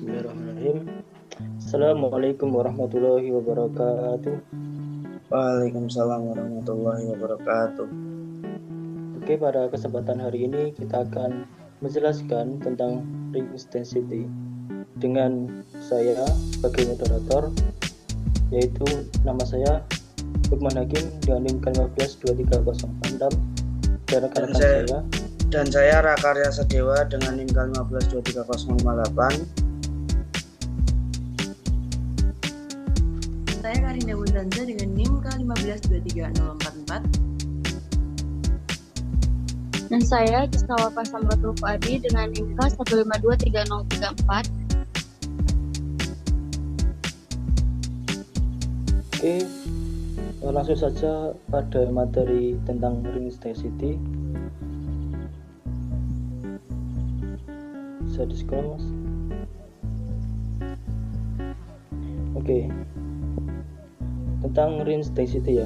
Bismillahirrahmanirrahim. Assalamualaikum warahmatullahi wabarakatuh. Waalaikumsalam warahmatullahi wabarakatuh. Oke, pada kesempatan hari ini kita akan menjelaskan tentang ring density dengan saya sebagai moderator, yaitu nama saya Lukman Hakim dengan NIM 1523046 dan rekan-rekan saya. Dan saya Rakarya Sedewa dengan NIM 1523058. Saya Karinda Wundanza dengan NIM K1523044. Dan saya Kisawa Pasamratul Fuadi dengan NIM K1523034. Oke, langsung saja pada materi tentang ring density. Bisa di-scroll, Mas. Oke. Tentang ring density ya.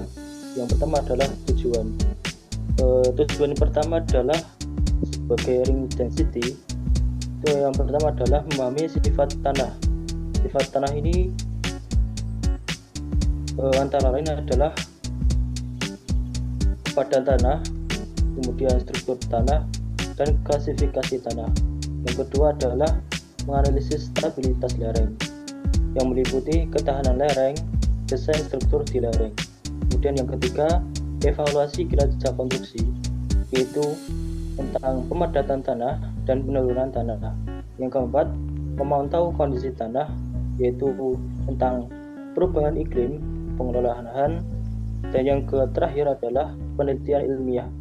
Yang pertama adalah tujuan. Tujuan yang pertama adalah sebagai ring density. Yang pertama adalah memahami sifat tanah. Sifat tanah ini antara lain adalah kepadatan tanah, kemudian struktur tanah, dan klasifikasi tanah. Yang kedua adalah menganalisis stabilitas lereng, yang meliputi ketahanan lereng, desain struktur di lereng. Kemudian yang ketiga, evaluasi kinerja konstruksi, yaitu tentang pemadatan tanah dan penurunan tanah. Yang keempat, memantau kondisi tanah, yaitu tentang perubahan iklim, pengelolaan lahan, dan yang terakhir adalah penelitian ilmiah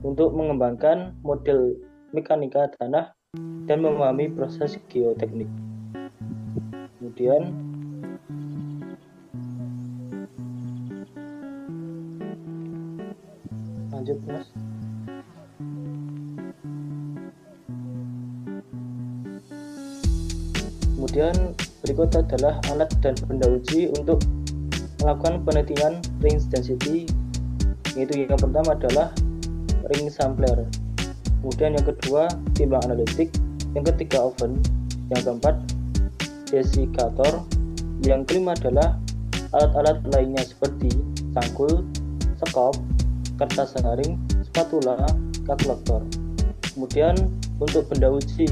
untuk mengembangkan model mekanika tanah dan memahami proses geoteknik. Kemudian lanjut, Mas. Kemudian berikut adalah alat dan benda uji untuk melakukan penelitian ring density, yaitu yang pertama adalah ring sampler, kemudian yang kedua timbang analitik, yang ketiga oven, yang keempat desikator, yang kelima adalah alat-alat lainnya seperti cangkul, sekop, kertas saring, spatula, kalkulator. Kemudian untuk benda uji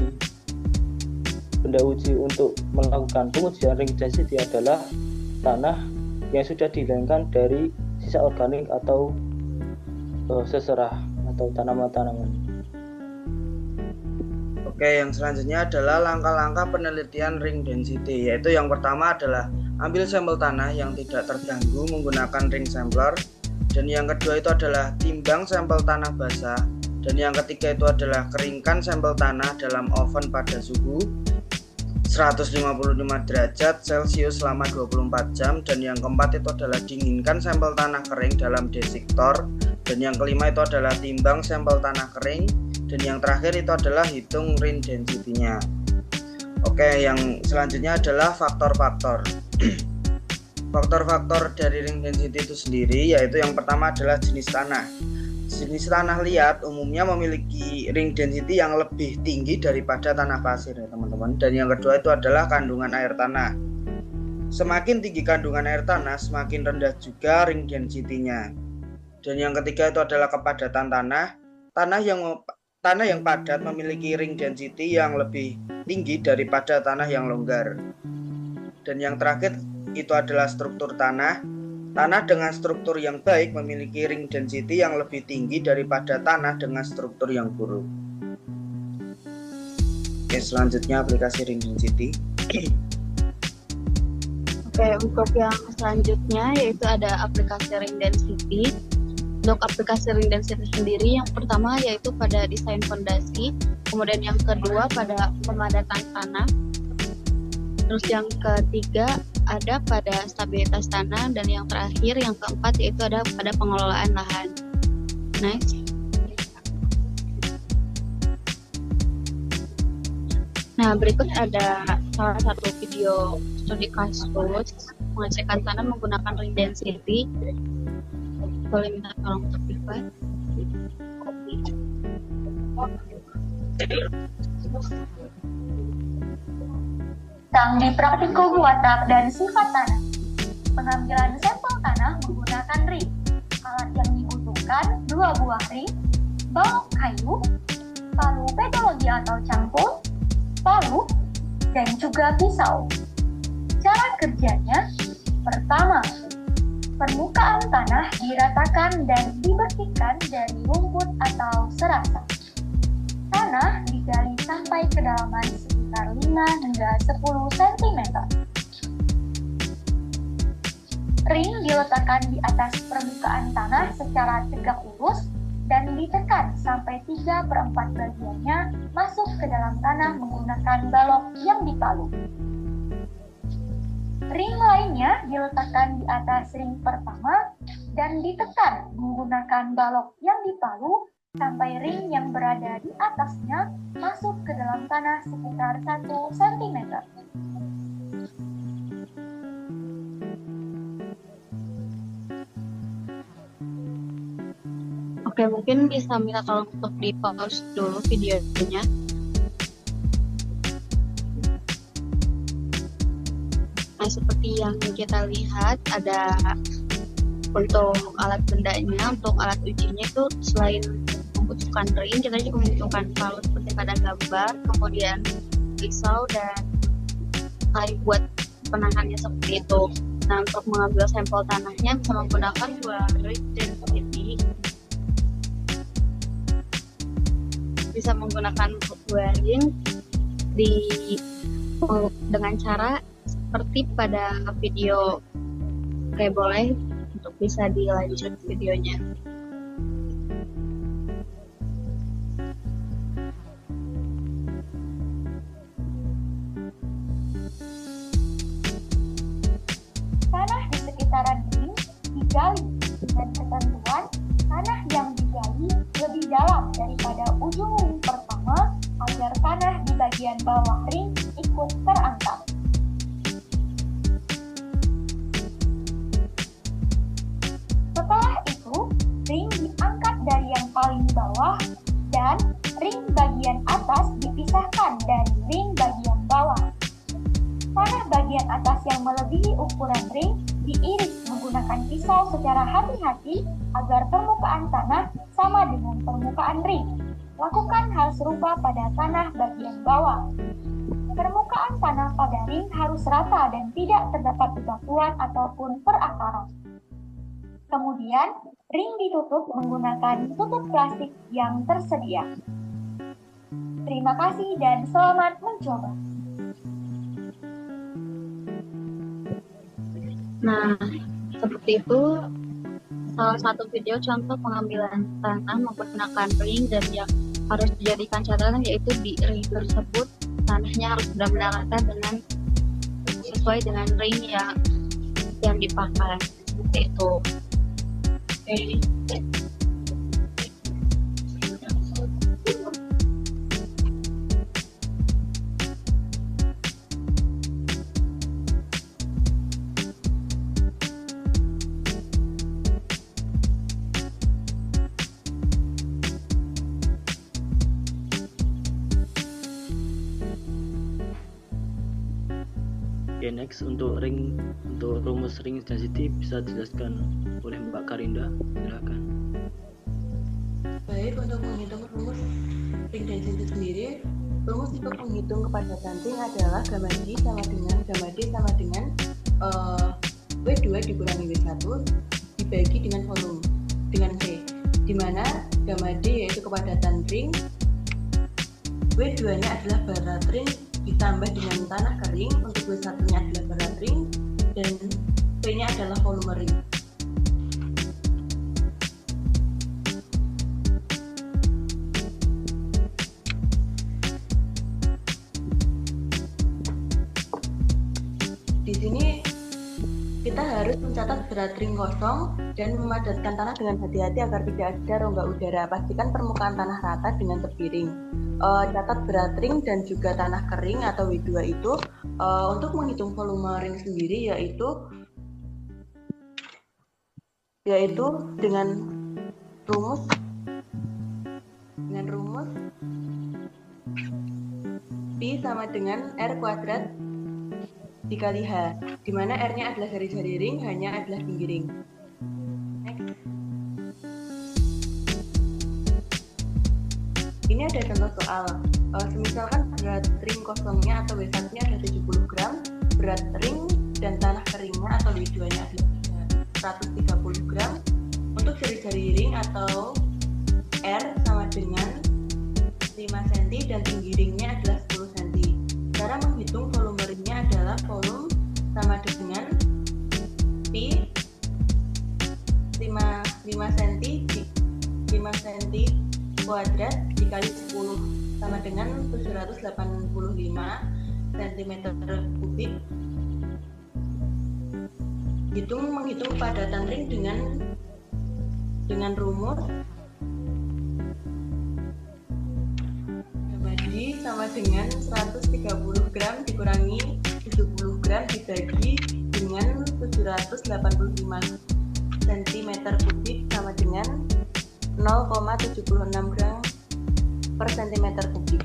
untuk melakukan pengujian ring density adalah tanah yang sudah dihilangkan dari sisa organik atau seserah atau tanaman-tanaman. Oke, yang selanjutnya adalah langkah-langkah penelitian ring density, yaitu yang pertama adalah ambil sampel tanah yang tidak terganggu menggunakan ring sampler, dan yang kedua itu adalah timbang sampel tanah basah, dan yang ketiga itu adalah keringkan sampel tanah dalam oven pada suhu 155 derajat Celcius selama 24 jam, dan yang keempat itu adalah dinginkan sampel tanah kering dalam desiktor, dan yang kelima itu adalah timbang sampel tanah kering, dan yang terakhir itu adalah hitung ring density-nya. Oke, yang selanjutnya adalah faktor-faktor. Faktor-faktor dari ring density itu sendiri, yaitu yang pertama adalah jenis tanah. Jenis tanah liat umumnya memiliki ring density yang lebih tinggi daripada tanah pasir ya teman-teman. Dan yang kedua itu adalah kandungan air tanah. Semakin tinggi kandungan air tanah, semakin rendah juga ring density-nya. Dan yang ketiga itu adalah kepadatan tanah. Tanah yang padat memiliki ring density yang lebih tinggi daripada tanah yang longgar. Dan yang terakhir itu adalah struktur tanah. Tanah dengan struktur yang baik memiliki ring density yang lebih tinggi daripada tanah dengan struktur yang buruk. Oke, selanjutnya aplikasi ring density. Oke, untuk yang selanjutnya yaitu ada aplikasi ring density. Untuk aplikasi ring density sendiri, yang pertama yaitu pada desain fondasi, kemudian yang kedua pada pemadatan tanah, terus yang ketiga ada pada stabilitas tanah, dan yang terakhir yang keempat yaitu ada pada pengelolaan lahan. Next. Nah, berikut ada salah satu video studi kasus pengecekan tanah menggunakan ring density. Boleh minta tolong untuk dibuat. tentang di praktikum watak dan sifat tanah. Pengambilan sampel tanah menggunakan ring. Alat yang dibutuhkan 2 buah ring, balok kayu, palu pedologi atau cangkul, palu, dan juga pisau. Cara kerjanya, pertama, permukaan tanah diratakan dan dibersihkan dari rumput atau serasa. Tanah digali sampai kedalaman sekitar 5 hingga 10 cm. Ring diletakkan di atas permukaan tanah secara tegak lurus dan ditekan sampai 3/4 bagiannya masuk ke dalam tanah menggunakan balok yang dipalu. Ring lainnya diletakkan di atas ring pertama dan ditekan menggunakan balok yang dipalu sampai ring yang berada di atasnya masuk ke dalam tanah sekitar 1 cm. Oke, mungkin bisa minta tolong untuk di pause dulu videonya. Nah, seperti yang kita lihat ada untuk alat bendanya, untuk alat ujinya itu selain membutuhkan ring, kita juga membutuhkan palu seperti pada gambar, kemudian pisau dan kayu buat penahannya seperti itu. Nah, untuk mengambil sampel tanahnya bisa menggunakan 2 ring dan density. Bisa menggunakan 2 ring dengan cara seperti pada video. Oke, boleh untuk bisa dilanjut videonya. Tanah di sekitaran ring digali dengan ketentuan tanah yang digali lebih dalam daripada ujung ring pertama agar tanah di bagian bawah ring ikut terangkat. Setelah itu, ring diangkat dari yang paling bawah dan ring bagian atas dipisahkan dari ring bagian bawah. Tanah bagian atas yang melebihi ukuran ring diiris menggunakan pisau secara hati-hati agar permukaan tanah sama dengan permukaan ring. Lakukan hal serupa pada tanah bagian bawah. Permukaan tanah pada ring harus rata dan tidak terdapat bebatuan ataupun perakaran. Kemudian, ring ditutup menggunakan tutup plastik yang tersedia. Terima kasih dan selamat mencoba. Nah, seperti itu salah satu video contoh pengambilan tanah menggunakan ring, dan yang harus dijadikan catatan yaitu di ring tersebut tanahnya harus benar-benar rata dengan sesuai dengan ring yang dipakai seperti itu. Oke. Oke, next untuk rumus ring density bisa dijelaskan oleh Mbak Karinda, silakan. Baik, untuk menghitung rumus ring density sendiri, rumus untuk menghitung kepadatan ring adalah gamma D sama dengan W2 dikurangi W1 dibagi dengan volume dengan V, di mana gamma D yaitu kepadatan ring, W2-nya adalah barat ring ditambah dengan tanah kering, untuk W1-nya adalah barat ring, dan V-nya adalah volume ring. Di sini kita harus mencatat berat ring kosong dan memadatkan tanah dengan hati-hati agar tidak ada rongga udara. Pastikan permukaan tanah rata dengan tepi ring. Catat berat ring dan juga tanah kering atau W2 itu. Untuk menghitung volume ring sendiri yaitu dengan rumus P sama dengan R kuadrat dikali H, di mana R-nya adalah jari-jari ring, H-nya adalah tinggi ring. Next. Ini ada contoh soal. Misalkan berat ring kosongnya atau W1-nya adalah 70 gram, berat ring dan tanah keringnya atau W2-nya adalah 130 gram. Untuk jari-jari ring atau R sama dengan 5 cm dan tinggi ringnya adalah 10 cm. Cara menghitung volume ringnya adalah volume sama dengan Pi 5 cm kuadrat dikali 10 sama dengan 785 cm kubik. Menghitung kepadatan ring dengan rumus Gamadi sama dengan 130 gram dikurangi 70 gram dibagi dengan 785 cm kubik sama dengan 0,76 gram per cm kubik.